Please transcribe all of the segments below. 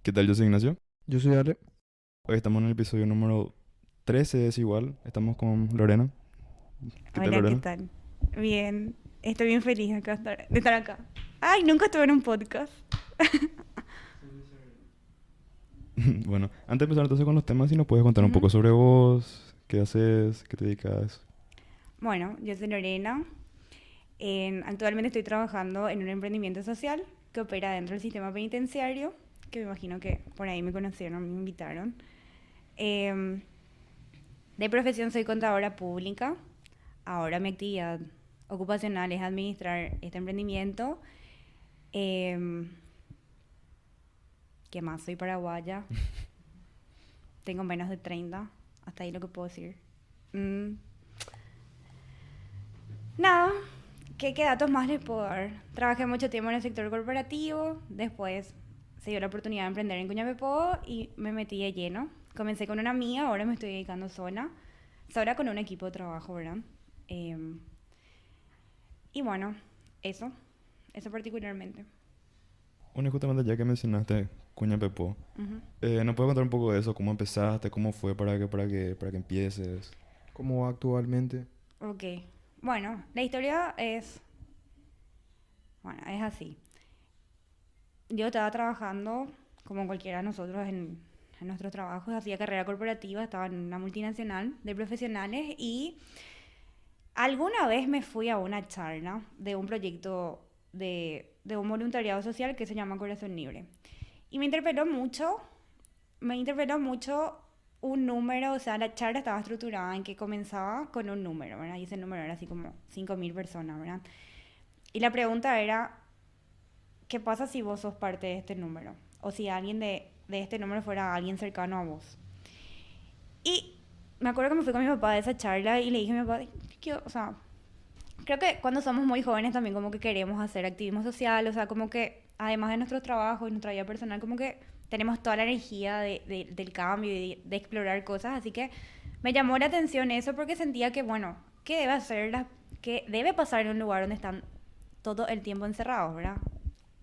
¿Qué tal? Yo soy Ignacio. Yo soy Ale. Hoy estamos en el episodio número 13, es igual. Estamos con Lorena. ¿Qué tal, Hola, ¿qué Lorena? tal? Bien, estoy bien feliz de estar acá. Ay, nunca estuve en un podcast. Bueno, antes de empezar entonces con los temas, si nos puedes contar un Ujú. poco sobre vos, qué haces, qué te dedicas. Bueno, yo soy Lorena. Actualmente estoy trabajando en un emprendimiento social que opera dentro del sistema penitenciario, que me imagino que por ahí me conocieron, me invitaron. Em, de profesión soy contadora pública. Ahora mi actividad ocupacional es administrar este emprendimiento. Em, ¿Qué más? Soy paraguaya. Tengo menos de 30. Hasta ahí lo que puedo decir. Mm, Nada. ¿Qué datos más les puedo dar? Trabajé mucho tiempo en el sector corporativo. Después se dio la oportunidad de emprender en Cuñapepó y me metí de lleno. Comencé con una amiga, ahora me estoy dedicando sola. Sola con un equipo de trabajo, ¿verdad? Em, y bueno, eso. Eso particularmente. Bueno, y justamente ya que mencionaste Cuña Pepo, Ujú. ¿nos puedes contar un poco de eso? ¿Cómo empezaste? ¿Cómo fue para que empieces? ¿Cómo va actualmente? Ok. Bueno, la historia es... Bueno, es así. Yo estaba trabajando, como cualquiera de nosotros, en nuestros trabajos, hacía carrera corporativa, estaba en una multinacional de profesionales y alguna vez me fui a una charla de un proyecto de un voluntariado social que se llama Corazón Libre. Y me interpeló mucho un número, o sea, la charla estaba estructurada en que comenzaba con un número, ¿verdad? Y ese número era así como 5.000 personas, ¿verdad? Y la pregunta era, ¿qué pasa si vos sos parte de este número? O si alguien de este número fuera alguien cercano a vos. Y me acuerdo que me fui con mi papá de esa charla y le dije a mi papá, o sea, creo que cuando somos muy jóvenes también como que queremos hacer activismo social, o sea, como que además de nuestro trabajo y nuestra vida personal, como que tenemos toda la energía del cambio y de explorar cosas, así que me llamó la atención eso porque sentía que, bueno, ¿qué debe hacer qué debe pasar en un lugar donde están todo el tiempo encerrados, ¿verdad?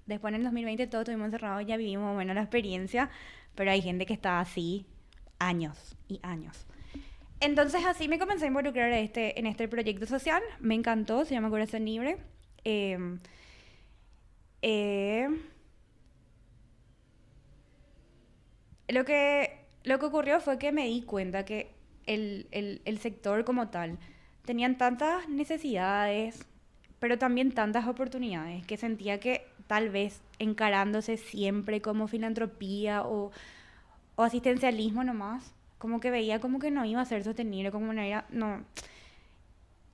Después en el 2020 todos estuvimos encerrados, ya vivimos más o menos la experiencia, pero hay gente que está así años y años. Entonces así me comencé a involucrar en este proyecto social, me encantó, se llama Corazón Libre. Eh, eh, lo que ocurrió fue que me di cuenta que el sector como tal tenían tantas necesidades, pero también tantas oportunidades, que sentía que tal vez encarándose siempre como filantropía o asistencialismo nomás, como que veía como que no iba a ser sostenible, como no era, no,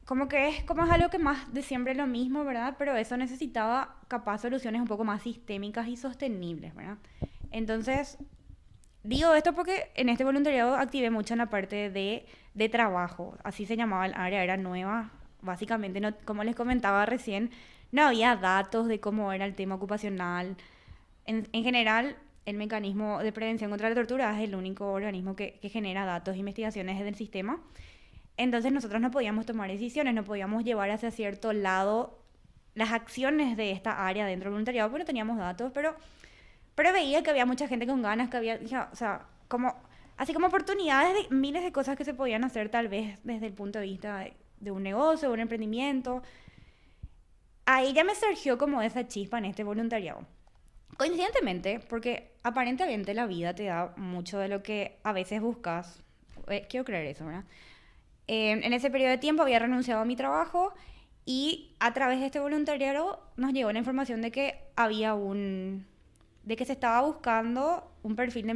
como es algo que más de siempre lo mismo, ¿verdad? Pero eso necesitaba capaz soluciones un poco más sistémicas y sostenibles, ¿verdad? Entonces, digo esto porque en este voluntariado activé mucho en la parte de trabajo, así se llamaba el área, era nueva, básicamente, no, como les comentaba recién, no había datos de cómo era el tema ocupacional. En general, el mecanismo de prevención contra la tortura es el único organismo que genera datos e investigaciones del sistema. Entonces nosotros no podíamos tomar decisiones, no podíamos llevar hacia cierto lado las acciones de esta área dentro del voluntariado, porque no teníamos datos, pero veía que había mucha gente con ganas, que había, o sea, como, así como oportunidades de miles de cosas que se podían hacer tal vez desde el punto de vista de un negocio, de un emprendimiento. Ahí ya me surgió como esa chispa en este voluntariado. Coincidentemente, porque aparentemente la vida te da mucho de lo que a veces buscas. Quiero creer eso, ¿verdad? En ese periodo de tiempo había renunciado a mi trabajo y a través de este voluntariado nos llegó la información de que de que se estaba buscando un perfil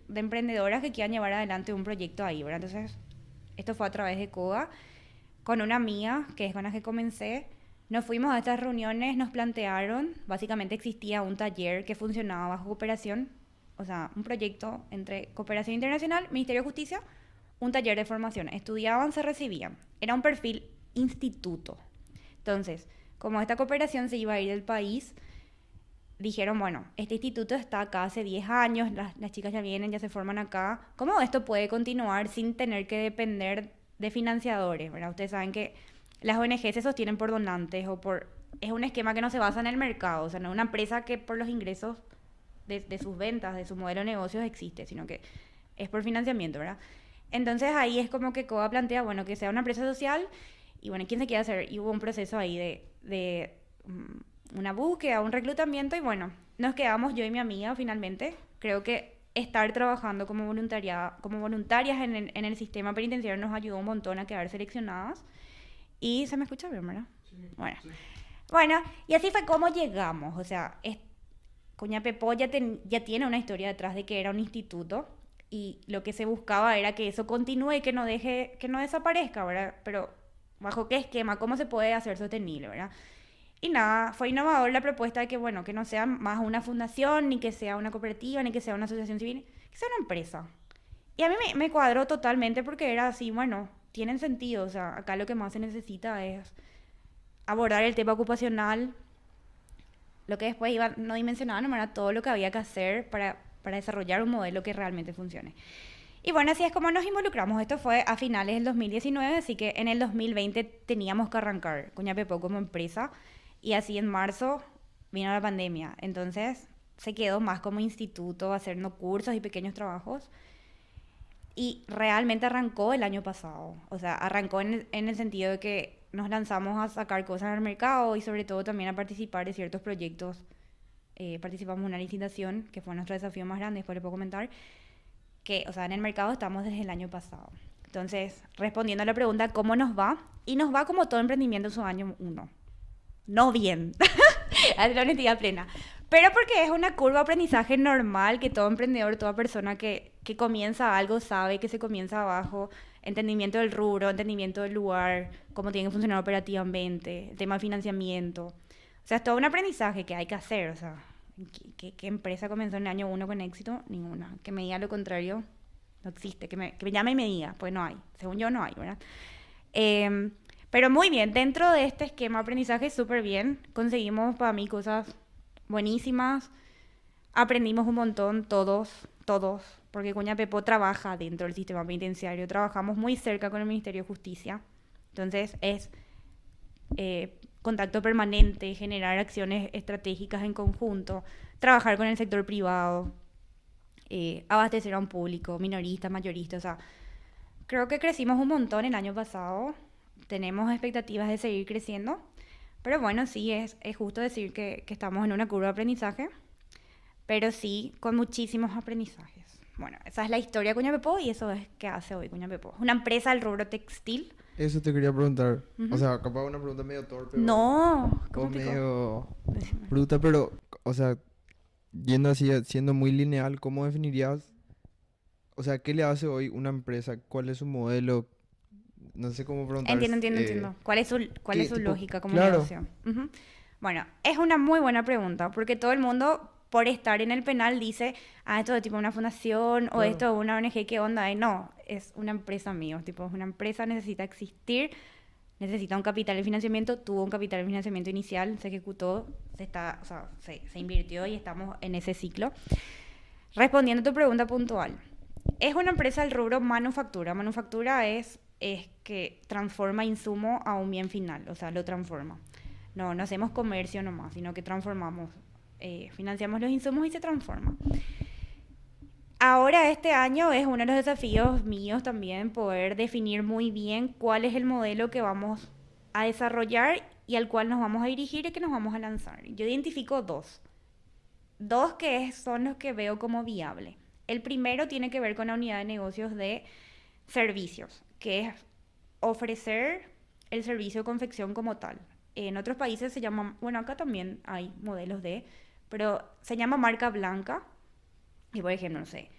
de emprendedoras que quieran llevar adelante un proyecto ahí, ¿verdad? Entonces, esto fue a través de COA, con una amiga, que es con la que comencé. Nos fuimos a estas reuniones, nos plantearon, básicamente existía un taller que funcionaba bajo cooperación, o sea, un proyecto entre Cooperación Internacional, Ministerio de Justicia, un taller de formación. Estudiaban, se recibían. Era un perfil instituto. Entonces, como esta cooperación se iba a ir del país, dijeron, bueno, este instituto está acá hace 10 años, las chicas ya vienen, ya se forman acá. ¿Cómo esto puede continuar sin tener que depender de financiadores, ¿verdad? Ustedes saben que las ONG se sostienen por donantes o por... Es un esquema que no se basa en el mercado, o sea, no es una empresa que por los ingresos de sus ventas, de su modelo de negocios existe, sino que es por financiamiento, ¿verdad? Entonces ahí es como que COA plantea, bueno, que sea una empresa social y bueno, ¿quién se quiere hacer? Y hubo un proceso ahí de una búsqueda, un reclutamiento y bueno, nos quedamos yo y mi amiga finalmente. Creo que estar trabajando como voluntarias en el sistema penitenciario nos ayudó un montón a quedar seleccionadas. Y se me escucha bien, ¿verdad? Sí. Bueno, y así fue como llegamos. O sea, Coñapepo ya tiene una historia detrás de que era un instituto y lo que se buscaba era que eso continúe y que no desaparezca, ¿verdad? Pero ¿bajo qué esquema? ¿Cómo se puede hacer sostenible, verdad? Y nada, fue innovador la propuesta de que, bueno, que no sea más una fundación, ni que sea una cooperativa, ni que sea una asociación civil, que sea una empresa. Y a mí me cuadró totalmente porque era así, bueno, tienen sentido. O sea, acá lo que más se necesita es abordar el tema ocupacional, lo que después no dimensionaba, no era todo lo que había que hacer para desarrollar un modelo que realmente funcione. Y bueno, así es como nos involucramos. Esto fue a finales del 2019, así que en el 2020 teníamos que arrancar Coñapepo como empresa. Y así en marzo vino la pandemia. Entonces se quedó más como instituto, haciendo cursos y pequeños trabajos. Y realmente arrancó el año pasado. O sea, arrancó en el sentido de que nos lanzamos a sacar cosas al mercado y sobre todo también a participar de ciertos proyectos. Participamos en una licitación, que fue nuestro desafío más grande, después le puedo comentar. Que, o sea, en el mercado estamos desde el año pasado. Entonces, respondiendo a la pregunta, ¿cómo nos va? Y nos va como todo emprendimiento en su año 1. No bien, a la honestidad plena. Pero porque es una curva de aprendizaje normal que todo emprendedor, toda persona que comienza algo sabe que se comienza abajo. Entendimiento del rubro, entendimiento del lugar, cómo tiene que funcionar operativamente, el tema de financiamiento. O sea, es todo un aprendizaje que hay que hacer. O sea, ¿qué empresa comenzó en el año 1 con éxito? Ninguna. Que me diga lo contrario, no existe. Que me llame y me diga, pues no hay. Según yo no hay, ¿verdad? Pero muy bien, dentro de este esquema de aprendizaje súper bien. Conseguimos para mí cosas buenísimas. Aprendimos un montón, todos, porque Coñapepo trabaja dentro del sistema penitenciario. Trabajamos muy cerca con el Ministerio de Justicia. Entonces es contacto permanente, generar acciones estratégicas en conjunto, trabajar con el sector privado, abastecer a un público, minorista, mayorista. O sea, creo que crecimos un montón el año pasado. Tenemos expectativas de seguir creciendo. Pero bueno, sí, es justo decir que estamos en una curva de aprendizaje, pero sí con muchísimos aprendizajes. Bueno, esa es la historia de Coñapepo y eso es que hace hoy Coñapepo. Es una empresa del rubro textil. Eso te quería preguntar. Ujú. O sea, capaz una pregunta medio torpe. No, O ¿cómo medio Decime. bruta, pero, o sea, yendo así, siendo muy lineal, ¿cómo definirías? O sea, ¿qué le hace hoy una empresa? ¿Cuál es su modelo? No sé cómo preguntar. Entiendo. ¿Cuál es su tipo, lógica como claro. negocio? Ujú. Bueno, es una muy buena pregunta, porque todo el mundo, por estar en el penal, dice, esto es tipo una fundación o Claro. esto es una ONG, ¿qué onda? Y no, es una empresa mío, tipo, es una empresa, necesita existir, necesita un capital de financiamiento, tuvo un capital de financiamiento inicial, se ejecutó, se invirtió y estamos en ese ciclo. Respondiendo a tu pregunta puntual, es una empresa del rubro manufactura. Manufactura es que transforma insumo a un bien final, o sea, lo transforma. No hacemos comercio nomás, sino que transformamos, financiamos los insumos y se transforma. Ahora este año es uno de los desafíos míos también poder definir muy bien cuál es el modelo que vamos a desarrollar y al cual nos vamos a dirigir y que nos vamos a lanzar. Yo identifico dos que son los que veo como viable. El primero tiene que ver con la unidad de negocios de servicios, que es ofrecer el servicio de confección como tal. En otros países se llama, bueno, acá también hay modelos pero se llama marca blanca. Y por ejemplo, no sé,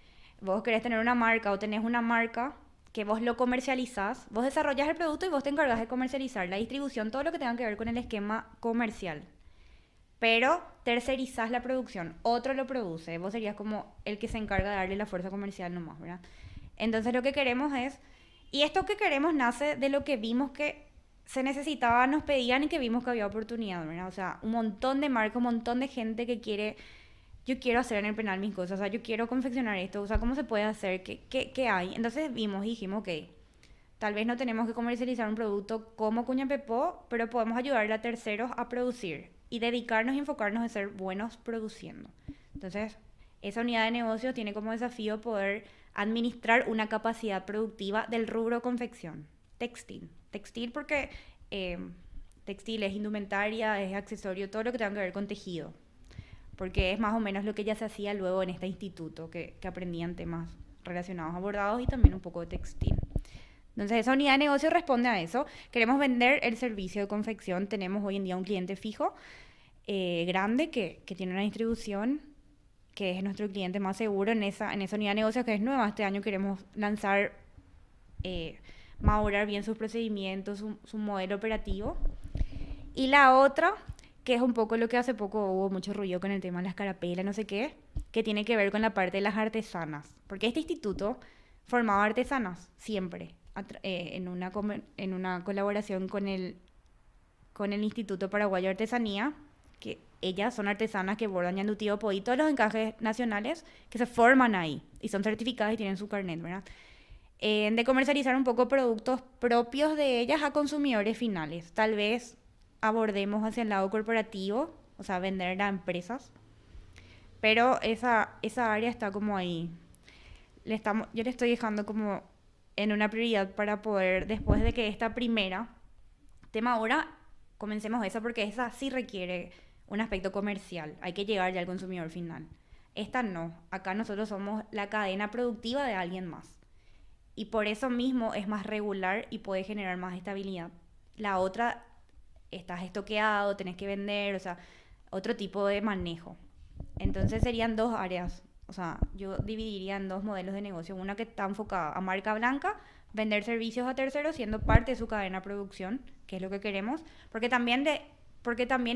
vos querés tener una marca o tenés una marca que vos lo comercializás, vos desarrollás el producto y vos te encargás de comercializar la distribución, todo lo que tenga que ver con el esquema comercial. Pero tercerizás la producción, otro lo produce, vos serías como el que se encarga de darle la fuerza comercial nomás, ¿verdad? Entonces lo que queremos es, y esto que queremos nace de lo que vimos que se necesitaba, nos pedían y que vimos que había oportunidad, ¿verdad? O sea, un montón de marcas, un montón de gente que quiere, yo quiero hacer en el penal mis cosas, o sea, yo quiero confeccionar esto, o sea, ¿cómo se puede hacer? ¿Qué hay? Entonces vimos y dijimos, ok, tal vez no tenemos que comercializar un producto como Coñapepo, pero podemos ayudarle a terceros a producir y dedicarnos y enfocarnos en ser buenos produciendo. Entonces, Esa unidad de negocio tiene como desafío poder administrar una capacidad productiva del rubro confección, textil. Textil porque eh, textil es indumentaria, es accesorio, todo lo que tenga que ver con tejido. Porque es más o menos lo que ya se hacía luego en este instituto, que aprendían temas relacionados a bordados y también un poco de textil. Entonces, esa unidad de negocio responde a eso. Queremos vender el servicio de confección. Tenemos hoy en día un cliente fijo, grande, que tiene una distribución, que es nuestro cliente más seguro en esa unidad de negocio que es nueva. Este año queremos lanzar, madurar bien sus procedimientos, su modelo operativo. Y la otra, que es un poco lo que hace poco hubo mucho ruido con el tema de las carapelas, no sé qué, que tiene que ver con la parte de las artesanas. Porque este instituto formaba artesanas siempre, en una colaboración con el Instituto Paraguayo de Artesanía, que ellas son artesanas que bordan ñandutí, y todos los encajes nacionales que se forman ahí y son certificadas y tienen su carnet, ¿verdad? De comercializar un poco productos propios de ellas a consumidores finales. Tal vez abordemos hacia el lado corporativo, o sea, vender a empresas, pero esa área está como ahí. Yo le estoy dejando como en una prioridad para poder, después de que esta primera tema ahora, comencemos esa porque esa sí requiere un aspecto comercial. Hay que llegar ya al consumidor final. Esta no. Acá nosotros somos la cadena productiva de alguien más. Y por eso mismo es más regular y puede generar más estabilidad. La otra, estás estoqueado, tenés que vender, o sea, otro tipo de manejo. Entonces serían dos áreas. O sea, yo dividiría en dos modelos de negocio. Una que está enfocada a marca blanca, vender servicios a terceros siendo parte de su cadena de producción, que es lo que queremos, porque también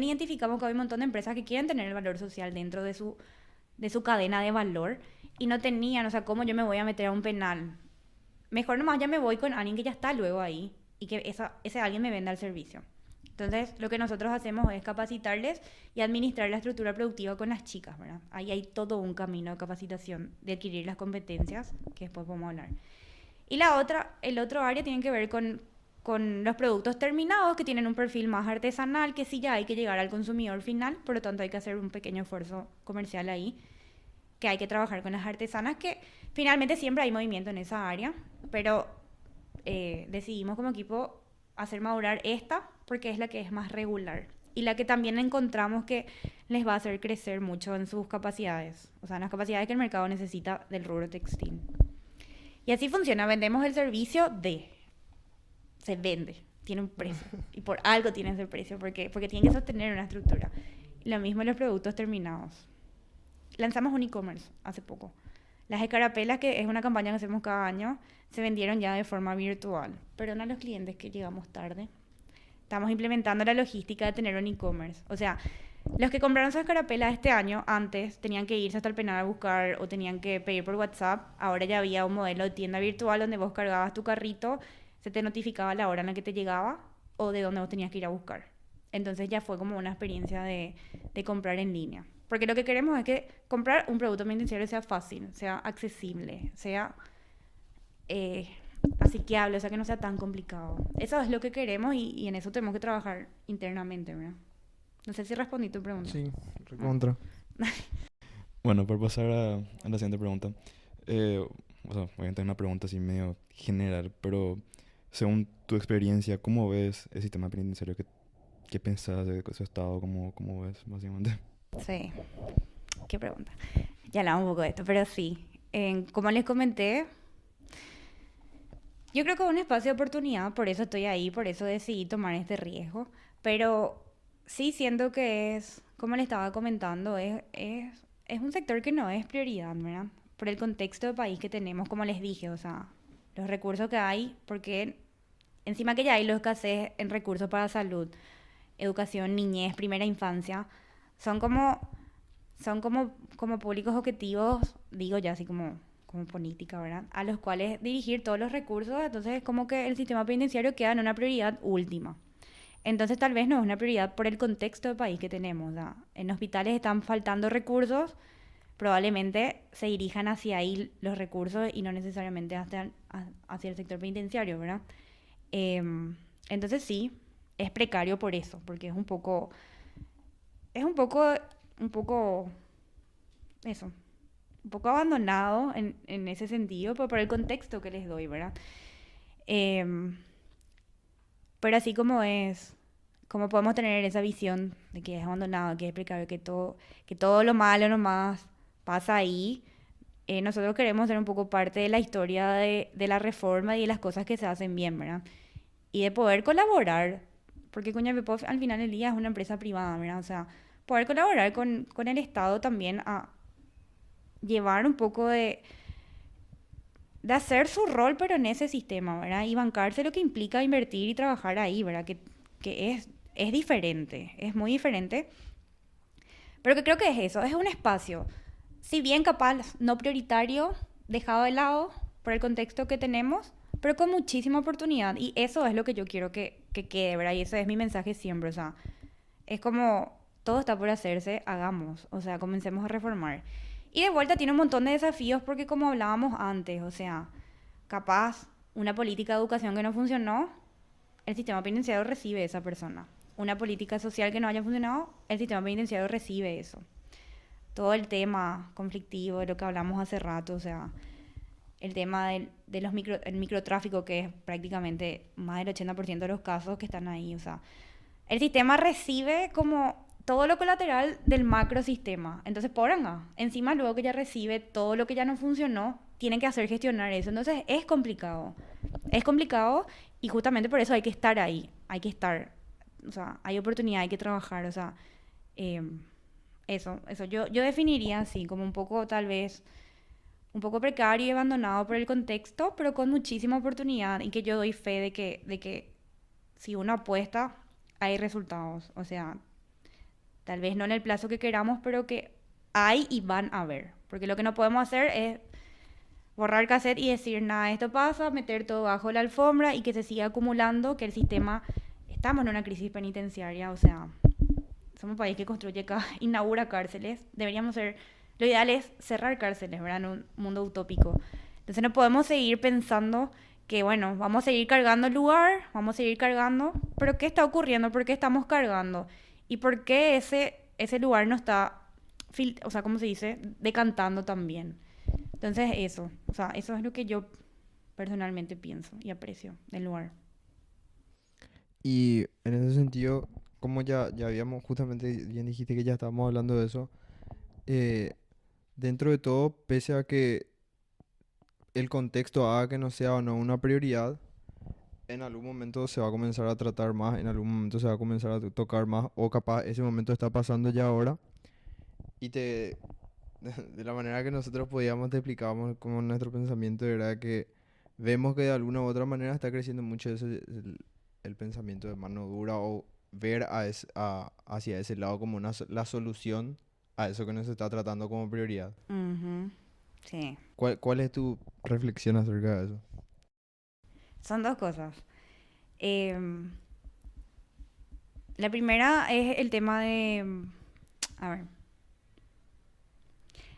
identificamos que hay un montón de empresas que quieren tener el valor social dentro de su cadena de valor y no tenían, o sea, ¿cómo yo me voy a meter a un penal? Mejor nomás ya me voy con alguien que ya está luego ahí y que ese alguien me venda el servicio. Entonces, lo que nosotros hacemos es capacitarles y administrar la estructura productiva con las chicas, ¿verdad? Ahí hay todo un camino de capacitación, de adquirir las competencias, que después podemos hablar. Y el otro área tiene que ver con los productos terminados, que tienen un perfil más artesanal, que sí ya hay que llegar al consumidor final, por lo tanto hay que hacer un pequeño esfuerzo comercial ahí, que hay que trabajar con las artesanas, que finalmente siempre hay movimiento en esa área, pero decidimos como equipo hacer madurar esta, porque es la que es más regular y la que también encontramos que les va a hacer crecer mucho en sus capacidades, o sea, en las capacidades que el mercado necesita del rubro textil. Y así funciona, vendemos el servicio se vende, tiene un precio, y por algo tiene ese precio, porque tiene que sostener una estructura. Lo mismo en los productos terminados. Lanzamos un e-commerce hace poco. Las escarapelas, que es una campaña que hacemos cada año, se vendieron ya de forma virtual. Perdón a los clientes que llegamos tarde. Estamos implementando la logística de tener un e-commerce. O sea, los que compraron sus escarapelas este año, antes tenían que irse hasta el penal a buscar o tenían que pedir por WhatsApp. Ahora ya había un modelo de tienda virtual donde vos cargabas tu carrito, se te notificaba la hora en la que te llegaba o de dónde vos tenías que ir a buscar. Entonces ya fue como una experiencia de comprar en línea. Porque lo que queremos es que comprar un producto penitenciario sea fácil, sea accesible, sea asequible, o sea, que no sea tan complicado. Eso es lo que queremos y en eso tenemos que trabajar internamente, ¿verdad? No sé si respondí tu pregunta. Sí, recontra. Bueno, por pasar a la siguiente pregunta. O sea, obviamente es una pregunta así medio general, pero según tu experiencia, ¿cómo ves el sistema penitenciario? ¿Qué pensás de su estado? ¿Cómo ves, básicamente? Sí, qué pregunta. Ya hablamos un poco de esto, pero sí. Como les comenté, yo creo que es un espacio de oportunidad, por eso estoy ahí, por eso decidí tomar este riesgo. Pero sí siento que como le estaba comentando, es un sector que no es prioridad, ¿verdad? Por el contexto de país que tenemos, como les dije, o sea, los recursos que hay, porque encima que ya hay los escasez en recursos para salud, educación, niñez, primera infancia, son como públicos objetivos, digo ya así como política, ¿verdad? A los cuales dirigir todos los recursos, entonces es como que el sistema penitenciario queda en una prioridad última. Entonces tal vez no es una prioridad por el contexto del país que tenemos, ¿verdad? En hospitales están faltando recursos, probablemente se dirijan hacia ahí los recursos y no necesariamente hacia el sector penitenciario, ¿verdad? Entonces sí, es precario por eso, porque es un poco eso, un poco abandonado en ese sentido, pero por el contexto que les doy, ¿verdad? Em, pero así como es, como podemos tener esa visión de que es abandonado, que es precario, que todo lo malo nomás pasa ahí, nosotros queremos ser un poco parte de la historia de la reforma y de las cosas que se hacen bien, ¿verdad? Y de poder colaborar, porque Cuñapepov al final del día es una empresa privada, ¿verdad? O sea, poder colaborar con el Estado también a llevar un poco de hacer su rol, pero en ese sistema, ¿verdad? Y bancarse lo que implica invertir y trabajar ahí, ¿verdad? Que es diferente, es muy diferente. Pero que creo que es eso, es un espacio, si bien capaz no prioritario, dejado de lado por el contexto que tenemos, pero con muchísima oportunidad. Y eso es lo que yo quiero que quede, ¿verdad? Y ese es mi mensaje siempre, o sea, es como todo está por hacerse, hagamos, o sea, comencemos a reformar. Y de vuelta tiene un montón de desafíos porque como hablábamos antes, o sea, capaz una política de educación que no funcionó, el sistema penitenciario recibe esa persona. Una política social que no haya funcionado, el sistema penitenciario recibe eso. Todo el tema conflictivo de lo que hablamos hace rato, o sea, el tema de el microtráfico, que es prácticamente más del 80% de los casos que están ahí, o sea, el sistema recibe como todo lo colateral del macrosistema. Entonces, poranga, encima luego que ya recibe todo lo que ya no funcionó, tienen que hacer gestionar eso. Entonces, es complicado. Es complicado y justamente por eso hay que estar ahí. Hay que estar. O sea, hay oportunidad, hay que trabajar. O sea, eh, eso. Yo definiría así, como un poco, tal vez, un poco precario y abandonado por el contexto, pero con muchísima oportunidad y que yo doy fe de que si uno apuesta, hay resultados. O sea, tal vez no en el plazo que queramos, pero que hay y van a haber. Porque lo que no podemos hacer es borrar cassette y decir, nada, esto pasa, meter todo bajo la alfombra y que se siga acumulando, que el sistema, estamos en una crisis penitenciaria, o sea, somos un país que construye, inaugura cárceles, deberíamos ser, lo ideal es cerrar cárceles, ¿verdad? En un mundo utópico. Entonces no podemos seguir pensando que, bueno, vamos a seguir cargando el lugar, vamos a seguir cargando, pero ¿qué está ocurriendo? ¿Por qué estamos cargando? ¿Y por qué ese lugar no está, o sea, ¿cómo se dice? Decantando también. Entonces eso, o sea, eso es lo que yo personalmente pienso y aprecio del lugar. Y en ese sentido, como ya habíamos, justamente, bien dijiste que ya estábamos hablando de eso, eh, dentro de todo, pese a que el contexto haga que no sea o no una prioridad, en algún momento se va a comenzar a tratar más, en algún momento se va a comenzar a tocar más, o capaz ese momento está pasando ya ahora, y de la manera que nosotros podíamos, te explicábamos como nuestro pensamiento era que vemos que de alguna u otra manera está creciendo mucho el pensamiento de mano dura o ver hacia ese lado como la solución a eso que nos está tratando como prioridad. Ujú, sí, ¿Cuál es tu reflexión acerca de eso? son dos cosas. Em, la primera es el tema a ver,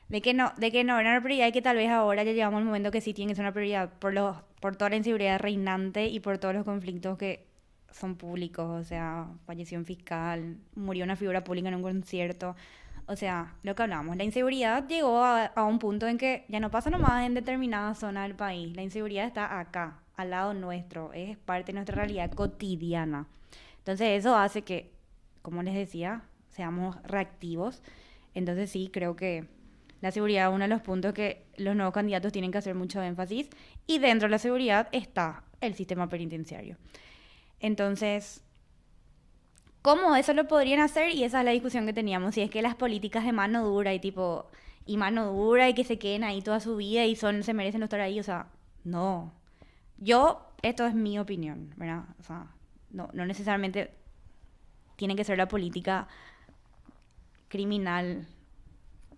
de que no era una prioridad y que tal vez ahora ya llegamos al momento que sí tiene que ser una prioridad por toda la inseguridad reinante y por todos los conflictos que son públicos, o sea, falleció un fiscal, murió una figura pública en un concierto, o sea, lo que hablamos, la inseguridad llegó a un punto en que ya no pasa nomás en determinada zona del país, la inseguridad está acá, al lado nuestro, es parte de nuestra realidad cotidiana. Entonces eso hace que, como les decía, seamos reactivos. Entonces sí, creo que la seguridad es uno de los puntos que los nuevos candidatos tienen que hacer mucho énfasis. Y dentro de la seguridad está el sistema penitenciario. Entonces, ¿cómo eso lo podrían hacer? Y esa es la discusión que teníamos. Si es que las políticas de mano dura y mano dura y que se queden ahí toda su vida y se merecen no estar ahí, o sea, no. Esto es mi opinión, ¿verdad? O sea, no necesariamente tiene que ser la política criminal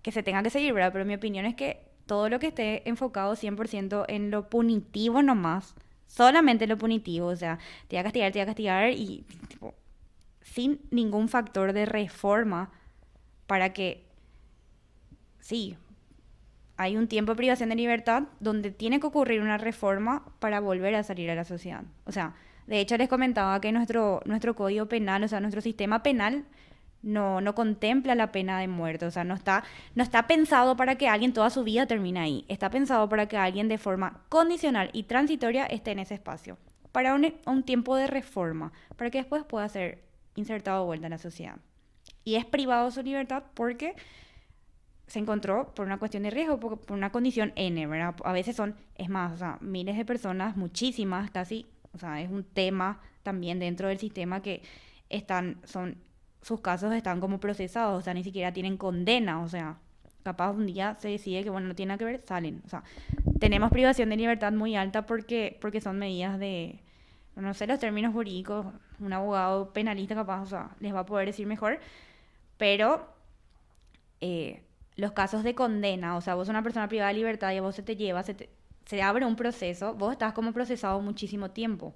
que se tenga que seguir, ¿verdad? Pero mi opinión es que todo lo que esté enfocado 100% en lo punitivo nomás, solamente lo punitivo, o sea, te voy a castigar y tipo, sin ningún factor de reforma para que, sí, hay un tiempo de privación de libertad donde tiene que ocurrir una reforma para volver a salir a la sociedad. O sea, de hecho les comentaba que nuestro código penal, o sea, nuestro sistema penal no contempla la pena de muerte. O sea, no está pensado para que alguien toda su vida termine ahí. Está pensado para que alguien de forma condicional y transitoria esté en ese espacio. Para un tiempo de reforma, para que después pueda ser insertado de vuelta en la sociedad. Y es privado de su libertad porque se encontró por una cuestión de riesgo, por una condición N, ¿verdad? A veces es más, o sea, miles de personas, muchísimas, casi, o sea, es un tema también dentro del sistema que sus casos están como procesados, o sea, ni siquiera tienen condena, o sea, capaz un día se decide que, bueno, no tiene nada que ver, salen, o sea, tenemos privación de libertad muy alta porque son medidas no sé los términos jurídicos, un abogado penalista capaz, o sea, les va a poder decir mejor, pero los casos de condena, o sea, vos sos una persona privada de libertad y a vos se te lleva, se abre un proceso, vos estás como procesado muchísimo tiempo.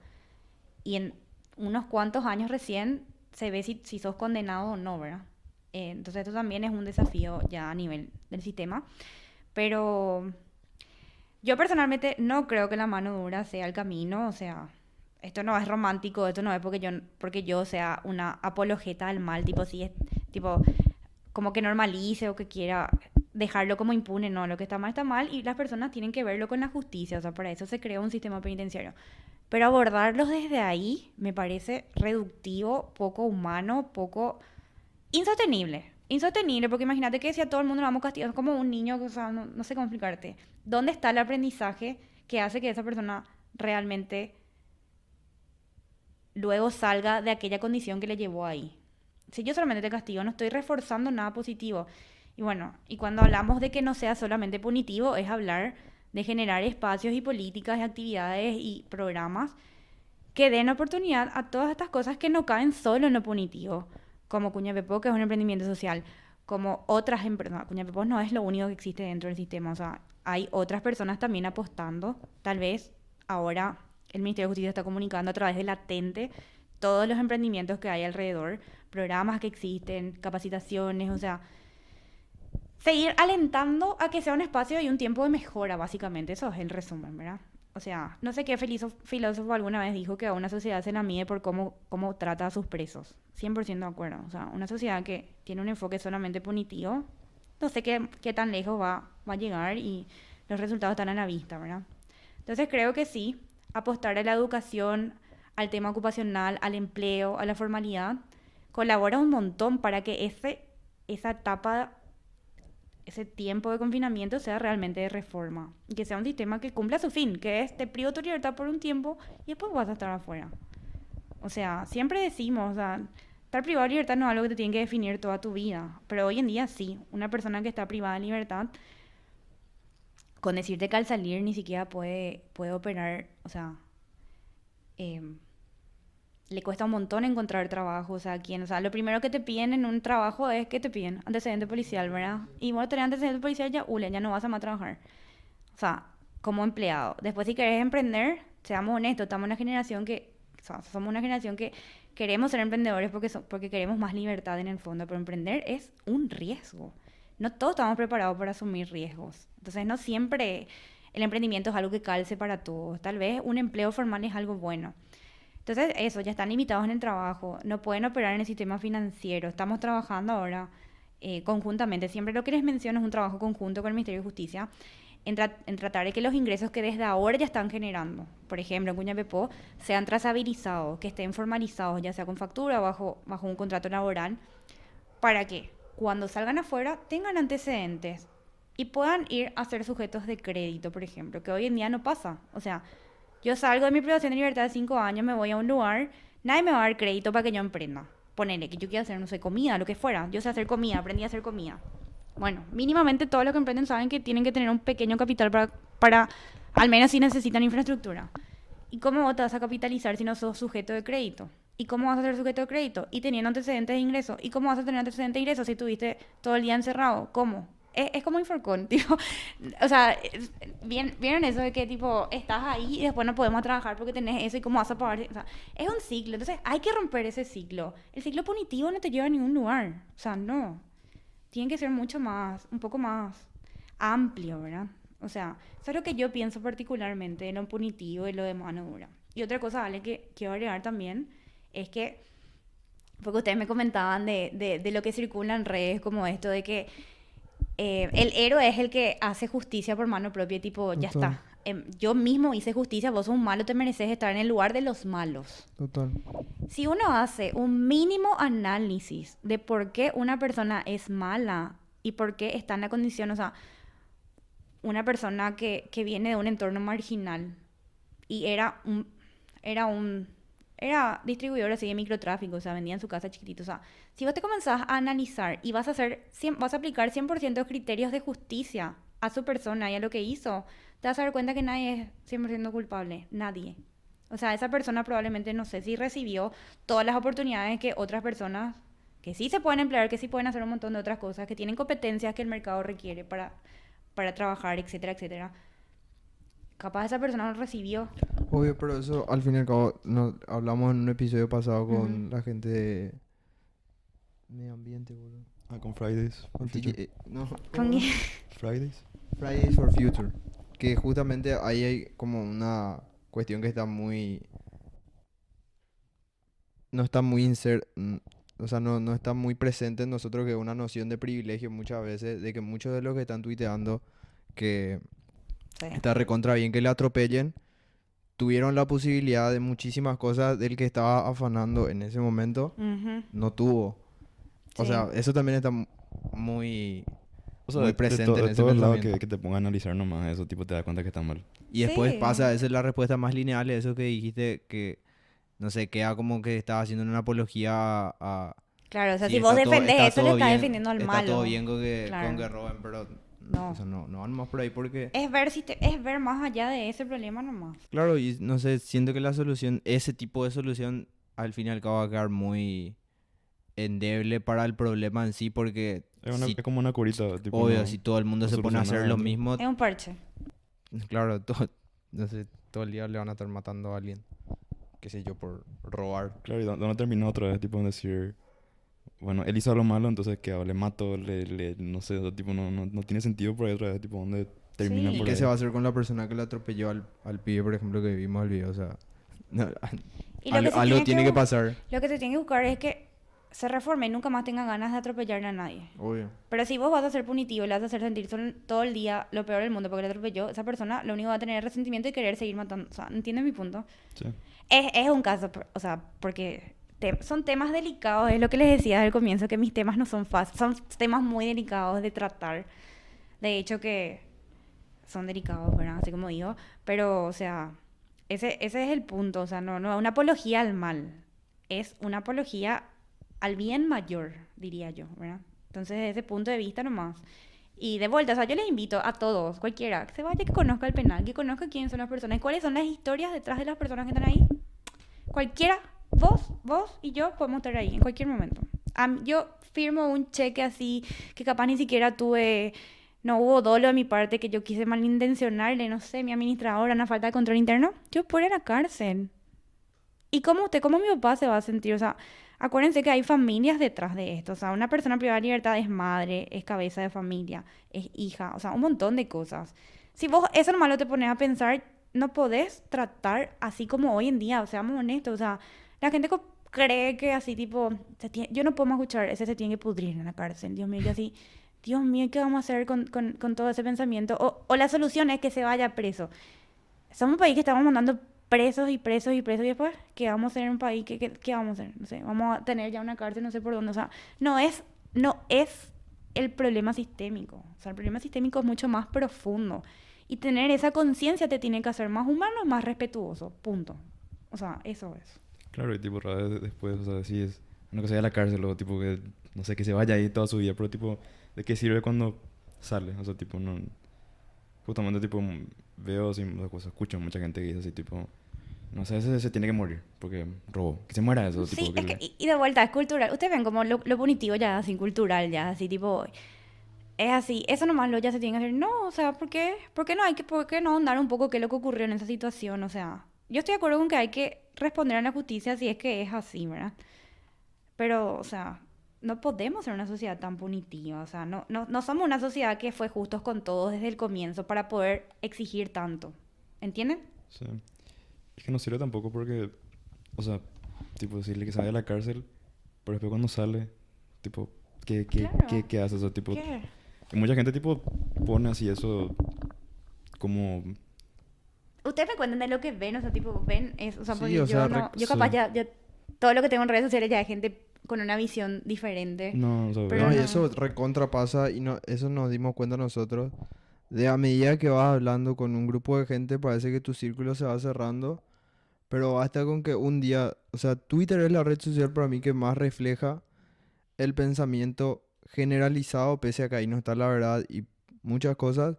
Y en unos cuantos años recién se ve si sos condenado o no, ¿verdad? Entonces esto también es un desafío ya a nivel del sistema. Pero yo personalmente no creo que la mano dura sea el camino, o sea, esto no es romántico, esto no es porque yo sea una apologeta al mal, tipo, si es, tipo, como que normalice o que quiera dejarlo como impune, no, lo que está mal y las personas tienen que verlo con la justicia, o sea, para eso se creó un sistema penitenciario. Pero abordarlos desde ahí me parece reductivo, poco humano, poco insostenible. Insostenible, porque imagínate que si a todo el mundo lo vamos castigando, es como un niño, o sea, no sé cómo explicarte. ¿Dónde está el aprendizaje que hace que esa persona realmente luego salga de aquella condición que le llevó ahí? Si yo solamente te castigo, no estoy reforzando nada positivo. Y bueno, y cuando hablamos de que no sea solamente punitivo, es hablar de generar espacios y políticas y actividades y programas que den oportunidad a todas estas cosas que no caen solo en lo punitivo, como Cuña Pepó, que es un emprendimiento social, como otras empresas. Cuña Pepó no es lo único que existe dentro del sistema, o sea, hay otras personas también apostando. Tal vez ahora el Ministerio de Justicia está comunicando a través de Latente todos los emprendimientos que hay alrededor, programas que existen, capacitaciones, o sea, seguir alentando a que sea un espacio y un tiempo de mejora, básicamente. Eso es el resumen, ¿verdad? O sea, no sé qué filósofo alguna vez dijo que a una sociedad se la mide por cómo trata a sus presos. 100% de acuerdo. O sea, una sociedad que tiene un enfoque solamente punitivo, no sé qué tan lejos va a llegar y los resultados están a la vista, ¿verdad? Entonces creo que sí, apostar a la educación, al tema ocupacional, al empleo, a la formalidad, colabora un montón para que esa etapa, ese tiempo de confinamiento sea realmente de reforma. Y que sea un sistema que cumpla su fin, que es te privo tu libertad por un tiempo y después vas a estar afuera. O sea, siempre decimos, o sea, estar privado de libertad no es algo que te tiene que definir toda tu vida. Pero hoy en día sí, una persona que está privada de libertad, con decirte que al salir ni siquiera puede operar, o sea, le cuesta un montón encontrar trabajo, o sea, lo primero que te piden en un trabajo es que te piden antecedente policial, ¿verdad? Y bueno, tener antecedente policial ya no vas a más trabajar. O sea, como empleado. Después si querés emprender, seamos honestos, estamos en una generación somos una generación que queremos ser emprendedores porque queremos más libertad en el fondo, pero emprender es un riesgo. No todos estamos preparados para asumir riesgos. Entonces, no siempre el emprendimiento es algo que calce para todos. Tal vez un empleo formal es algo bueno. Entonces, eso, ya están limitados en el trabajo, no pueden operar en el sistema financiero. Estamos trabajando ahora conjuntamente. Siempre lo que les menciono es un trabajo conjunto con el Ministerio de Justicia en tratar de que los ingresos que desde ahora ya están generando, por ejemplo, en Cuña Pepó, sean trazabilizados, que estén formalizados, ya sea con factura o bajo un contrato laboral, para que cuando salgan afuera tengan antecedentes y puedan ir a ser sujetos de crédito, por ejemplo, que hoy en día no pasa. O sea, yo salgo de mi privación de libertad de 5 años, me voy a un lugar, nadie me va a dar crédito para que yo emprenda. Ponele que yo quiera hacer, no sé, comida, lo que fuera. Yo sé hacer comida, aprendí a hacer comida. Bueno, mínimamente todos los que emprenden saben que tienen que tener un pequeño capital para al menos si necesitan infraestructura. ¿Y cómo vos te vas a capitalizar si no sos sujeto de crédito? ¿Y cómo vas a ser sujeto de crédito? Y teniendo antecedentes de ingreso. ¿Y cómo vas a tener antecedentes de ingreso si estuviste todo el día encerrado? ¿Cómo? Es como Inforcon, tipo. O sea, ¿vieron eso de que, tipo, estás ahí y después no podemos trabajar porque tenés eso y cómo vas a pagar? O sea, es un ciclo. Entonces, hay que romper ese ciclo. El ciclo punitivo no te lleva a ningún lugar. O sea, no. Tiene que ser un poco más amplio, ¿verdad? O sea, eso es lo que yo pienso particularmente de lo punitivo y lo de mano dura. Y otra cosa, Ale, que quiero agregar también, es que porque ustedes me comentaban de lo que circula en redes, como esto de que el héroe es el que hace justicia por mano propia, tipo, ya Total. está. Yo mismo hice justicia, vos sos un malo, te mereces estar en el lugar de los malos. Total. Si uno hace un mínimo análisis de por qué una persona es mala y por qué está en la condición, o sea, una persona que viene de un entorno marginal y era distribuidor así de microtráfico, o sea, vendía en su casa chiquitito, o sea, si vos te comenzás a analizar y vas a aplicar 100% criterios de justicia a su persona y a lo que hizo, te vas a dar cuenta que nadie es 100% culpable, nadie. O sea, esa persona probablemente no sé si recibió todas las oportunidades que otras personas que sí se pueden emplear, que sí pueden hacer un montón de otras cosas, que tienen competencias que el mercado requiere para trabajar, etcétera, etcétera. Capaz esa persona no recibió. Obvio, pero eso al fin y al cabo no, hablamos en un episodio pasado con Ujú. la gente de medio ambiente, boludo. Ah, con Fridays for Con Future. no, Con- ¿cómo? Fridays. Fridays for Future. Que justamente ahí hay como una cuestión que está muy... No está muy o sea, no está muy presente en nosotros, que es una noción de privilegio muchas veces, de que muchos de los que están tuiteando que Sí. está recontra bien que le atropellen, tuvieron la posibilidad de muchísimas cosas del que estaba afanando en ese momento, Ujú. no tuvo. O Sí. sea, eso también está muy, O sea, muy presente en de ese todos lados pensamiento. que te pongan a analizar nomás eso, tipo, te das cuenta que está mal. Y después Sí. pasa, esa es la respuesta más lineal, eso que dijiste, que, no sé, queda como que estás haciendo una apología Claro, o sea, sí, si vos defendés está eso, le todo estás bien, defendiendo al está todo malo. bien con Claro. que roben, pero o No. sea, no van más por ahí porque... Es ver más allá de ese problema nomás. Claro, y no sé, siento que la solución, ese tipo de solución, al fin y al cabo va a quedar muy endeble para el problema en sí, porque Es si, como una curita, tipo, obvio, no, si todo el mundo no se pone a hacer soluciona lo algo. mismo, Es un parche. claro, todo, no sé, todo el día le van a estar matando a alguien, qué sé yo, por robar. Claro, y dónde terminó otra vez, tipo, en decir, bueno, él hizo algo malo, entonces, ¿qué hago? Le mato, no sé, o sea, tipo, no tiene sentido por ahí otra vez, tipo, ¿dónde termina Sí. ¿Y por qué ahí? se va a hacer con la persona que le atropelló al pibe, por ejemplo, que vimos el video? O sea, no, Y lo que se algo tiene tiene que pasar, lo que se tiene que buscar es que se reforme y nunca más tenga ganas de atropellarle a nadie. obvio. Pero si vos vas a ser punitivo y le vas a hacer sentir todo el día lo peor del mundo porque le atropelló, esa persona lo único que va a tener es resentimiento y querer seguir matando. O sea, ¿entiendes mi punto? Sí. Es un caso, o sea, porque son temas delicados, es lo que les decía al comienzo, que mis temas no son fáciles, son temas muy delicados de tratar. De hecho que son delicados, ¿verdad? Así como digo, pero, o sea, ese es el punto, o sea, no es una apología al mal, es una apología al bien mayor, diría yo, ¿verdad? Entonces, desde ese punto de vista nomás. Y de vuelta, o sea, yo les invito a todos, cualquiera, que se vaya, que conozca el penal, que conozca quiénes son las personas, cuáles son las historias detrás de las personas que están ahí. Cualquiera, vos y yo podemos estar ahí en cualquier momento. Yo firmo un cheque así que capaz ni siquiera no hubo dolo de mi parte, que yo quise malintencionarle, no sé, mi administradora, una falta de control interno. Yo por ir a la cárcel. ¿Y cómo mi papá se va a sentir? O sea, acuérdense que hay familias detrás de esto. O sea, una persona privada de libertad es madre, es cabeza de familia, es hija, o sea, un montón de cosas. Si vos eso nomás lo te pones a pensar, no podés tratar así como hoy en día, o sea, seamos honestos. O sea, la gente cree que así tipo, yo no puedo más escuchar, ese se tiene que pudrir en la cárcel, Dios mío, yo así, Dios mío, ¿qué vamos a hacer con todo ese pensamiento? O la solución es que se vaya preso. Somos un país que estamos mandando presos y presos y presos y después, ¿qué vamos a hacer en un país? ¿Qué vamos a hacer? No sé, vamos a tener ya una cárcel, no sé por dónde. O sea, no es el problema sistémico. O sea, el problema sistémico es mucho más profundo. Y tener esa conciencia te tiene que hacer más humano y más respetuoso. Punto. O sea, eso es. Claro, y tipo, después, o sea, sí es una cosa de la cárcel o tipo que, no sé, que se vaya ahí toda su vida, pero tipo, ¿de qué sirve cuando sale? O sea, tipo, no... Justamente, tipo, veo así, o sea, escucho mucha gente que dice así, tipo, no sé, ese se tiene que morir porque robó. Que se muera eso, Sí, tipo, es que, y de vuelta, es cultural. Ustedes ven como lo punitivo ya, así cultural, ya, así tipo, es así. Eso nomás lo ya se tiene que hacer. No, o sea, ¿por qué no por qué no ahondar un poco qué es lo que ocurrió en esa situación? O sea, yo estoy de acuerdo con que hay que responder a la justicia si es que es así, ¿verdad? Pero, o sea, no podemos ser una sociedad tan punitiva. O sea, no somos una sociedad que fue justos con todos desde el comienzo para poder exigir tanto. ¿Entienden? sí. Es que no sirve tampoco porque, o sea, tipo, decirle que se vaya a la cárcel pero después cuando sale, tipo, Claro. ¿qué haces? O tipo, ¿Qué? y mucha gente tipo pone así eso como... Ustedes me cuentan de lo que ven, o sea, tipo, ven, o sea, Sí, porque o yo sea, no, yo Sí. capaz ya, todo lo que tengo en redes sociales ya hay gente con una visión diferente, No, o sea, pero no, y no. eso recontra pasa y no, eso nos dimos cuenta nosotros. De a medida que vas hablando con un grupo de gente, parece que tu círculo se va cerrando, pero basta con que un día, o sea, Twitter es la red social para mí que más refleja el pensamiento generalizado, pese a que ahí no está la verdad y muchas cosas.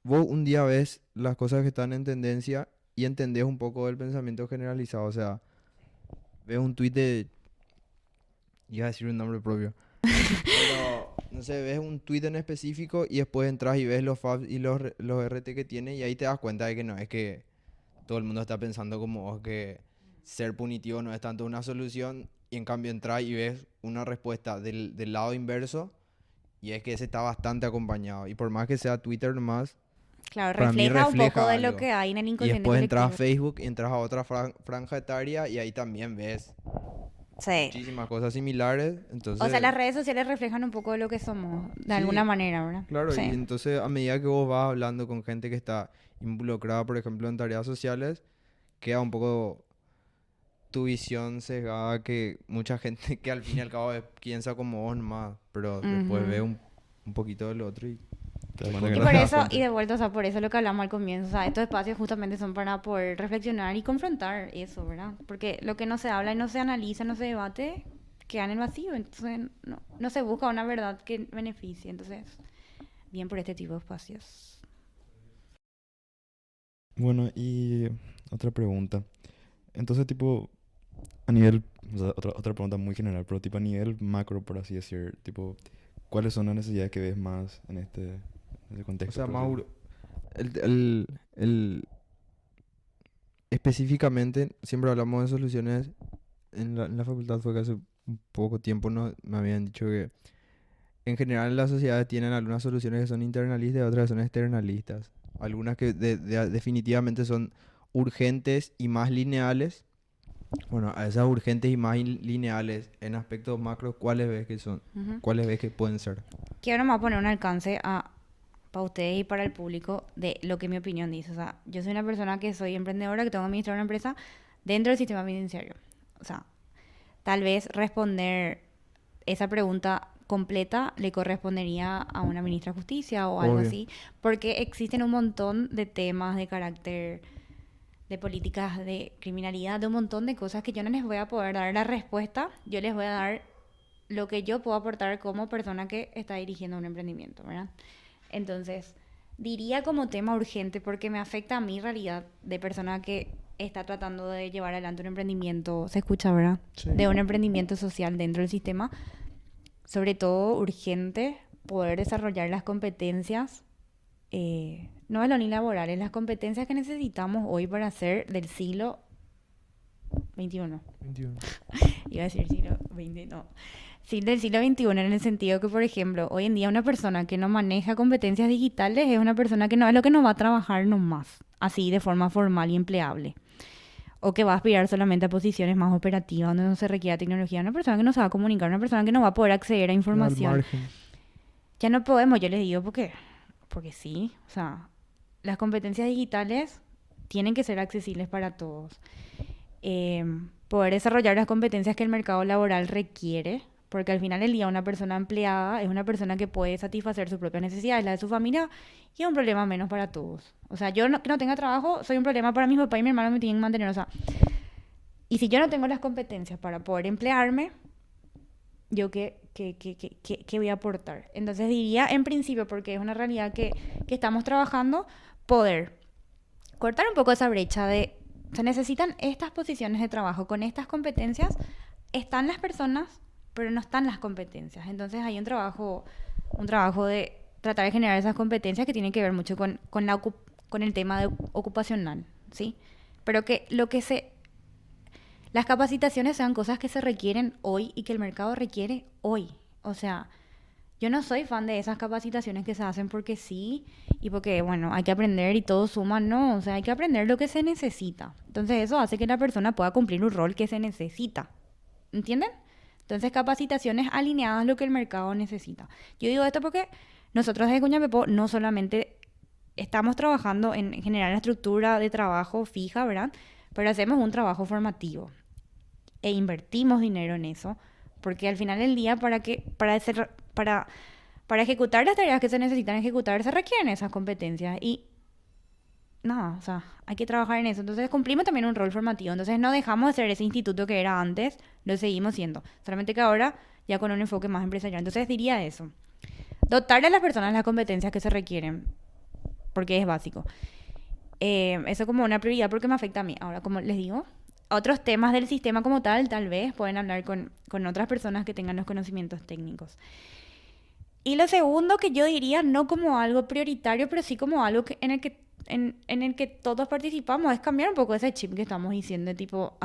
Vos un día ves las cosas que están en tendencia y entendés un poco del pensamiento generalizado, o sea, ves un tweet de, iba a decir un nombre propio. Pero, no sé, ves un tweet en específico y después entras y ves los faps y los RT que tiene y ahí te das cuenta de que no es que todo el mundo está pensando como vos que ser punitivo no es tanto una solución y en cambio entras y ves una respuesta del lado inverso y es que ese está bastante acompañado y por más que sea Twitter nomás, Claro, para mí refleja un poco refleja de lo algo. que hay en el Y inconsciente después entras a colectivo. Facebook y entras a otra franja etaria y ahí también ves Sí. muchísimas cosas similares, O sea, entonces... las redes sociales reflejan un poco de lo que somos, de alguna Sí, manera, ¿verdad? claro, y Sí. entonces a medida que vos vas hablando con gente que está involucrada, por ejemplo, en tareas sociales, queda un poco tu visión sesgada que mucha gente que al fin y al cabo piensa como vos nomás, pero después ve Ujú. un poquito del otro y te das cuenta Y que por no. eso, y de vuelta, o sea, por eso lo que hablamos al comienzo, o sea, estos espacios justamente son para poder reflexionar y confrontar eso, ¿verdad? Porque lo que no se habla y no se analiza, no se debate, queda en el vacío, entonces no se busca una verdad que beneficie, entonces, bien por este tipo de espacios. Bueno, y otra pregunta. Entonces, tipo, a nivel, o sea, otra pregunta muy general, pero tipo a nivel macro, por así decir, tipo, ¿cuáles son las necesidades que ves más en en ese o contexto, sea, por así Mauro, decirlo? el específicamente, siempre hablamos de soluciones, en la facultad fue que hace un poco tiempo me habían dicho que en general las sociedades tienen algunas soluciones que son internalistas y otras que son externalistas. Algunas que definitivamente son urgentes y más lineales. Bueno, a esas urgentes y más lineales en aspectos macros, ¿cuáles ves que son? Ujú. ¿Cuáles ves que pueden ser? Quiero nomás poner un alcance para ustedes y para el público de lo que mi opinión dice. O sea, yo soy una persona que soy emprendedora, que tengo que administrar una empresa dentro del sistema penitenciario. O sea, tal vez responder esa pregunta completa le correspondería a una ministra de justicia o algo Obvio. así, porque existen un montón de temas de carácter, de políticas de criminalidad, de un montón de cosas que yo no les voy a poder dar la respuesta, yo les voy a dar lo que yo puedo aportar como persona que está dirigiendo un emprendimiento, ¿verdad? Entonces, diría como tema urgente porque me afecta a mi realidad de persona que está tratando de llevar adelante un emprendimiento, se escucha, ¿verdad? Sí. De un emprendimiento social dentro del sistema, sobre todo urgente poder desarrollar las competencias, no de lo ni laborales, las competencias que necesitamos hoy para hacer del siglo XXI. 21. Iba a decir siglo XX, no. Sí, del siglo XXI en el sentido que, por ejemplo, hoy en día una persona que no maneja competencias digitales es una persona que no es lo que no va a trabajar nomás, así de forma formal y empleable. O que va a aspirar solamente a posiciones más operativas donde no se requiera tecnología. Una persona que no se va a comunicar, una persona que no va a poder acceder a Al información. margen. Ya no podemos, yo les digo, porque sí, o sea, las competencias digitales tienen que ser accesibles para todos. Poder desarrollar las competencias que el mercado laboral requiere, porque al final del día una persona empleada es una persona que puede satisfacer sus propias necesidades, la de su familia, y es un problema menos para todos. O sea, yo que no tenga trabajo, soy un problema para mi papá y mi hermano me tienen que mantener, o sea, y si yo no tengo las competencias para poder emplearme, yo qué voy a aportar. Entonces diría, en principio, porque es una realidad que estamos trabajando, poder cortar un poco esa brecha de, se necesitan estas posiciones de trabajo con estas competencias, están las personas, pero no están las competencias. Entonces hay un trabajo de tratar de generar esas competencias que tienen que ver mucho con el tema ocupacional, ¿sí? Pero que las capacitaciones sean cosas que se requieren hoy y que el mercado requiere hoy. O sea, yo no soy fan de esas capacitaciones que se hacen porque sí y porque, bueno, hay que aprender y todo suma, no. O sea, hay que aprender lo que se necesita. Entonces eso hace que la persona pueda cumplir un rol que se necesita. ¿Entienden? Entonces, capacitaciones alineadas a lo que el mercado necesita. Yo digo esto porque nosotros desde Cuñapepó no solamente estamos trabajando en generar una estructura de trabajo fija, ¿verdad? Pero hacemos un trabajo formativo e invertimos dinero en eso, porque al final del día para ejecutar las tareas que se necesitan ejecutar se requieren esas competencias y nada, o sea, hay que trabajar en eso. Entonces cumplimos también un rol formativo. Entonces no dejamos de ser ese instituto que era antes, lo seguimos siendo. Solamente que ahora ya con un enfoque más empresarial. Entonces diría eso. Dotarle a las personas las competencias que se requieren, porque es básico. Eso como una prioridad porque me afecta a mí. Ahora, como les digo, otros temas del sistema como tal vez pueden hablar con otras personas que tengan los conocimientos técnicos. Y lo segundo que yo diría, no como algo prioritario, pero sí como algo en el que todos participamos, es cambiar un poco ese chip que estamos diciendo, tipo,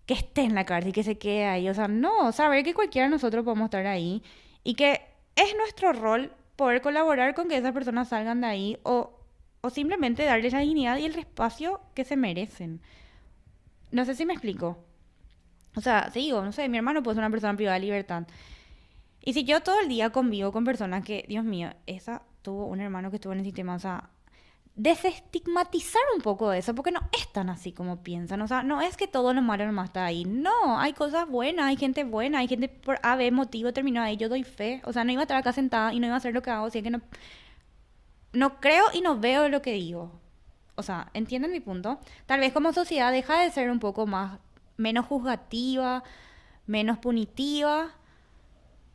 que esté en la cárcel y que se quede ahí. O sea, no, saber que cualquiera de nosotros podemos estar ahí y que es nuestro rol poder colaborar con que esas personas salgan de ahí o simplemente darles la dignidad y el espacio que se merecen. No sé si me explico. O sea, te digo, no sé, mi hermano puede ser una persona privada de libertad. Y si yo todo el día convivo con personas que, Dios mío, esa tuvo un hermano que estuvo en el sistema, o sea, desestigmatizar un poco eso, porque no es tan así como piensan, o sea, no es que todo lo malo nomás está ahí, no, hay cosas buenas, hay gente buena, hay gente por A, B motivo terminó ahí, yo doy fe, o sea, no iba a estar acá sentada y no iba a hacer lo que hago, si es que no creo y no veo lo que digo, o sea, ¿entienden mi punto? Tal vez como sociedad deja de ser un poco menos juzgativa, menos punitiva.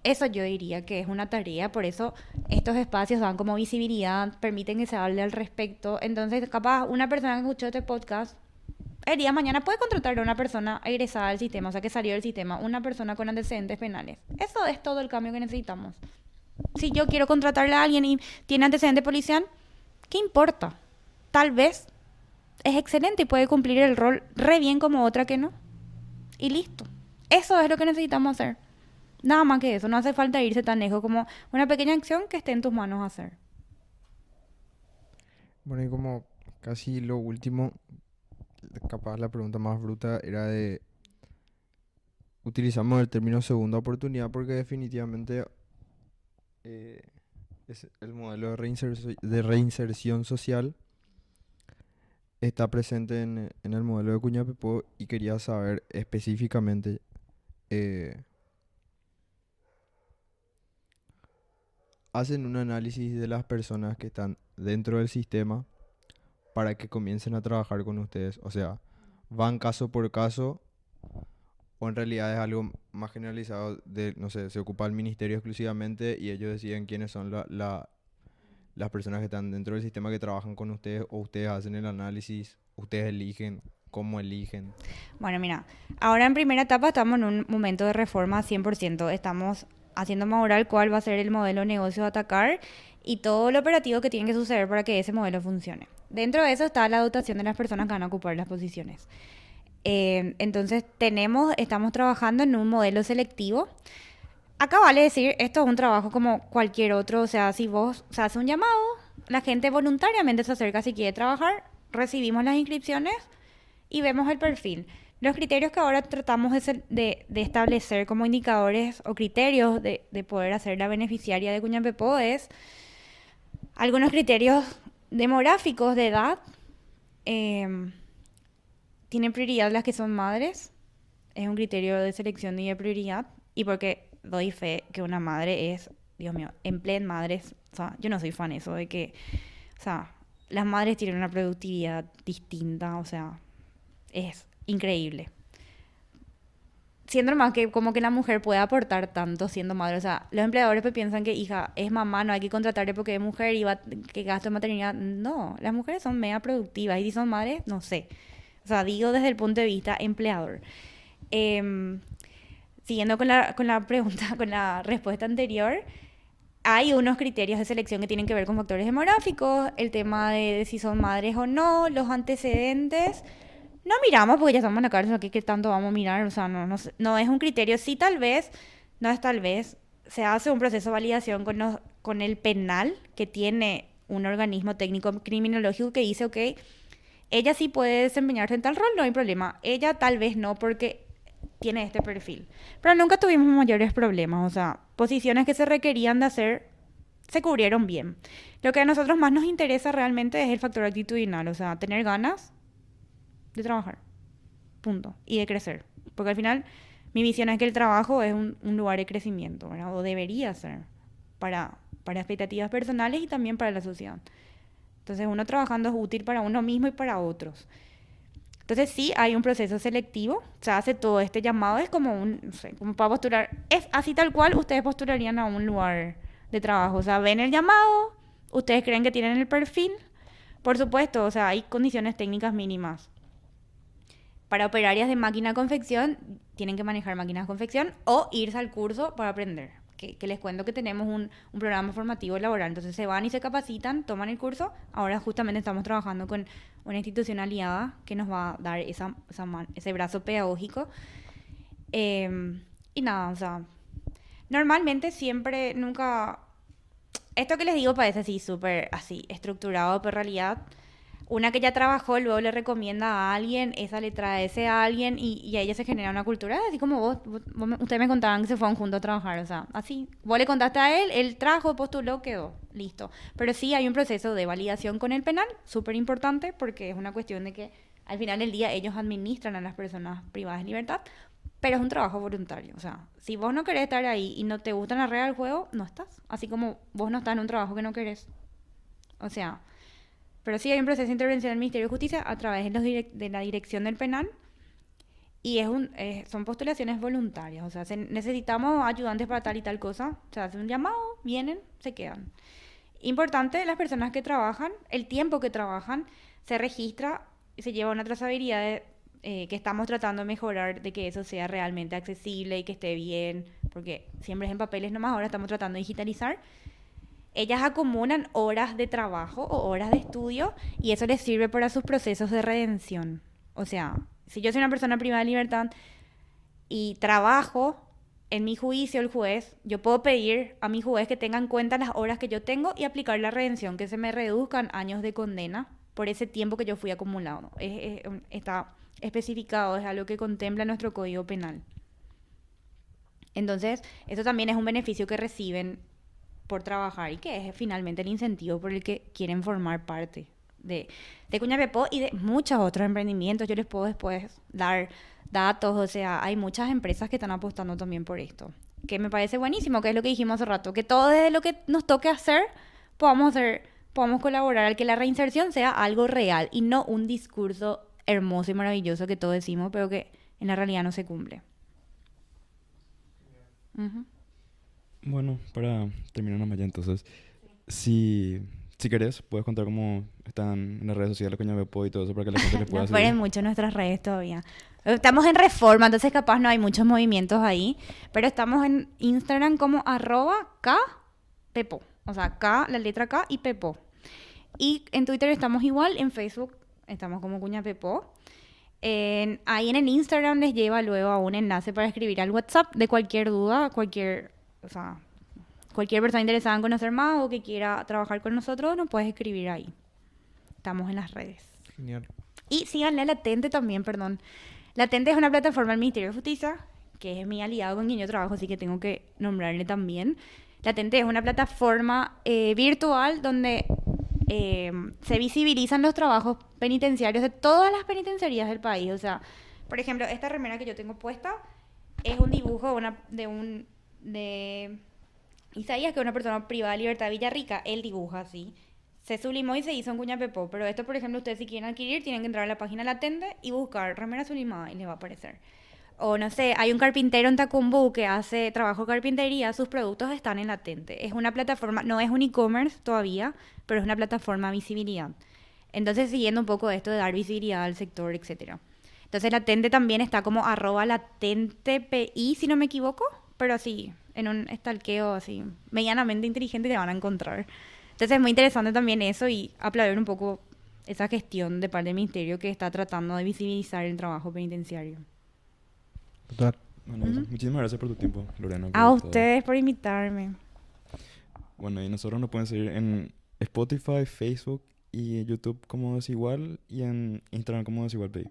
Eso yo diría que es una tarea, por eso estos espacios dan como visibilidad, permiten que se hable al respecto. Entonces, capaz una persona que escuchó este podcast, el día de mañana puede contratar a una persona egresada del sistema, o sea, que salió del sistema, una persona con antecedentes penales. Eso es todo el cambio que necesitamos. Si yo quiero contratarle a alguien y tiene antecedente policial, ¿qué importa? Tal vez es excelente y puede cumplir el rol re bien como otra que no. Y listo. Eso es lo que necesitamos hacer. Nada más que eso, no hace falta irse tan lejos como una pequeña acción que esté en tus manos hacer. Bueno, y como casi lo último, capaz la pregunta más bruta era de... Utilizamos el término segunda oportunidad porque definitivamente es el modelo de reinserción social está presente en el modelo de Cuñapepó y quería saber específicamente hacen un análisis de las personas que están dentro del sistema para que comiencen a trabajar con ustedes. O sea, van caso por caso o en realidad es algo más generalizado de, no sé, se ocupa el ministerio exclusivamente y ellos deciden quiénes son las personas que están dentro del sistema que trabajan con ustedes o ustedes hacen el análisis, ustedes eligen, cómo eligen. Bueno, mira, ahora en primera etapa estamos en un momento de reforma 100%. Estamos haciendo madurar cuál va a ser el modelo de negocio a atacar y todo lo operativo que tiene que suceder para que ese modelo funcione. Dentro de eso está la dotación de las personas que van a ocupar las posiciones. Entonces estamos trabajando en un modelo selectivo. Acá vale decir, esto es un trabajo como cualquier otro, o sea, si vos se hace un llamado, la gente voluntariamente se acerca si quiere trabajar, recibimos las inscripciones y vemos el perfil. Los criterios que ahora tratamos de establecer como indicadores o criterios de poder hacer la beneficiaria de Cuñapepó es algunos criterios demográficos de edad. Tienen prioridad las que son madres. Es un criterio de selección y de prioridad. Y porque doy fe que una madre es, Dios mío, empleen madres. O sea, yo no soy fan de eso, de que, o sea, las madres tienen una productividad distinta, o sea, es increíble. Siendo más que como que la mujer puede aportar tanto siendo madre. O sea, los empleadores pues piensan que hija es mamá, no hay que contratarle porque es mujer y que gasto en maternidad. No, las mujeres son mega productivas y si son madres, no sé. O sea, digo desde el punto de vista empleador. Siguiendo con la pregunta, con la respuesta anterior, hay unos criterios de selección que tienen que ver con factores demográficos, el tema de si son madres o no, los antecedentes. No miramos porque ya estamos en la cárcel, aquí qué tanto vamos a mirar, o sea, no es un criterio. Sí, tal vez, no es tal vez, se hace un proceso de validación con el penal que tiene un organismo técnico criminológico que dice, ok, ella sí puede desempeñarse en tal rol, no hay problema. Ella tal vez no, porque tiene este perfil. Pero nunca tuvimos mayores problemas, o sea, posiciones que se requerían de hacer se cubrieron bien. Lo que a nosotros más nos interesa realmente es el factor actitudinal, o sea, tener ganas de trabajar, punto, y de crecer. Porque al final mi visión es que el trabajo es un lugar de crecimiento, ¿verdad? O debería ser, para expectativas personales y también para la sociedad. Entonces uno trabajando es útil para uno mismo y para otros. Entonces sí hay un proceso selectivo, se hace todo este llamado, es como no sé, como para postular, es así tal cual ustedes postularían a un lugar de trabajo, o sea, ven el llamado, ustedes creen que tienen el perfil, por supuesto, o sea, hay condiciones técnicas mínimas. Para operar áreas de máquina de confección, tienen que manejar máquinas de confección o irse al curso para aprender. Que les cuento que tenemos un programa formativo laboral. Entonces se van y se capacitan, toman el curso. Ahora justamente estamos trabajando con una institución aliada que nos va a dar ese brazo pedagógico. Y nada, o sea, normalmente siempre, nunca... Esto que les digo parece así súper así estructurado, pero en realidad una que ya trabajó luego le recomienda a alguien, esa le trae a ese a alguien y a ella se genera una cultura, así como ustedes me contaban que se fueron juntos a trabajar, o sea, así. Vos le contaste a él trajo, postuló, quedó, listo. Pero sí hay un proceso de validación con el penal, súper importante, porque es una cuestión de que al final del día ellos administran a las personas privadas de libertad, pero es un trabajo voluntario, o sea, si vos no querés estar ahí y no te gustan las reglas del juego, no estás. Así como vos no estás en un trabajo que no querés. O sea, pero sí hay un proceso de intervención del Ministerio de Justicia a través de la dirección del penal y son postulaciones voluntarias. O sea, necesitamos ayudantes para tal y tal cosa. Se hace un llamado, vienen, se quedan. Importante, las personas que trabajan, el tiempo que trabajan, se registra y se lleva una trazabilidad que estamos tratando de mejorar, de que eso sea realmente accesible y que esté bien, porque siempre es en papeles nomás, ahora estamos tratando de digitalizar. Ellas acumulan horas de trabajo o horas de estudio y eso les sirve para sus procesos de redención. O sea, si yo soy una persona privada de libertad y trabajo en mi juicio, el juez, yo puedo pedir a mi juez que tenga en cuenta las horas que yo tengo y aplicar la redención, que se me reduzcan años de condena por ese tiempo que yo fui acumulando. Está especificado, es algo que contempla nuestro Código Penal. Entonces, eso también es un beneficio que reciben por trabajar y que es finalmente el incentivo por el que quieren formar parte de Cuña Pepó y de muchos otros emprendimientos. Yo les puedo después dar datos, o sea, hay muchas empresas que están apostando también por esto, que me parece buenísimo, que es lo que dijimos hace rato, que todo desde lo que nos toque hacer, podamos colaborar al que la reinserción sea algo real y no un discurso hermoso y maravilloso que todos decimos, pero que en la realidad no se cumple. Uh-huh. Bueno, para terminar nomás ya entonces, si querés, puedes contar cómo están en las redes sociales Coña Beppo y todo eso para que la gente les pueda No seguir. fueron mucho nuestras redes todavía. Estamos en reforma, entonces capaz no hay muchos movimientos ahí, pero estamos en Instagram como @kpepo, o sea, K, la letra K y Pepo. Y en Twitter estamos igual, en Facebook estamos como Cuña Pepó. Ahí en el Instagram les lleva luego a un enlace para escribir al WhatsApp de cualquier duda, o sea, cualquier persona interesada en conocer más o que quiera trabajar con nosotros, nos puedes escribir ahí. Estamos en las redes. Genial. Y síganle a Latente también, perdón. Latente es una plataforma del Ministerio de Justicia, que es mi aliado con quien yo trabajo, así que tengo que nombrarle también. Latente es una plataforma virtual donde se visibilizan los trabajos penitenciarios de todas las penitenciarías del país. O sea, por ejemplo, esta remera que yo tengo puesta es un dibujo de Isaías, que es una persona privada de libertad de Villarrica. Él dibuja así. Se sublimó y se hizo en Cuña Pepó. Pero esto, por ejemplo, ustedes si quieren adquirir, tienen que entrar a la página Latente y buscar remera sublimada y les va a aparecer. O no sé, hay un carpintero en Tacumbú que hace trabajo de carpintería, sus productos están en Latente. Es una plataforma, no es un e-commerce todavía, pero es una plataforma de visibilidad. Entonces, siguiendo un poco esto de dar visibilidad al sector, etcétera. Entonces, Latente también está como @latentepi, si no me equivoco, pero así, en un stalkeo así, medianamente inteligente te van a encontrar. Entonces, es muy interesante también eso y aplaudir un poco esa gestión de parte del Ministerio que está tratando de visibilizar el trabajo penitenciario. Total. Bueno, eso. Muchísimas gracias por tu tiempo, Lorena. A por todo. ustedes por invitarme. Bueno, y nosotros nos pueden seguir en Spotify, Facebook y YouTube como Desigual y en Instagram como Desigual Play.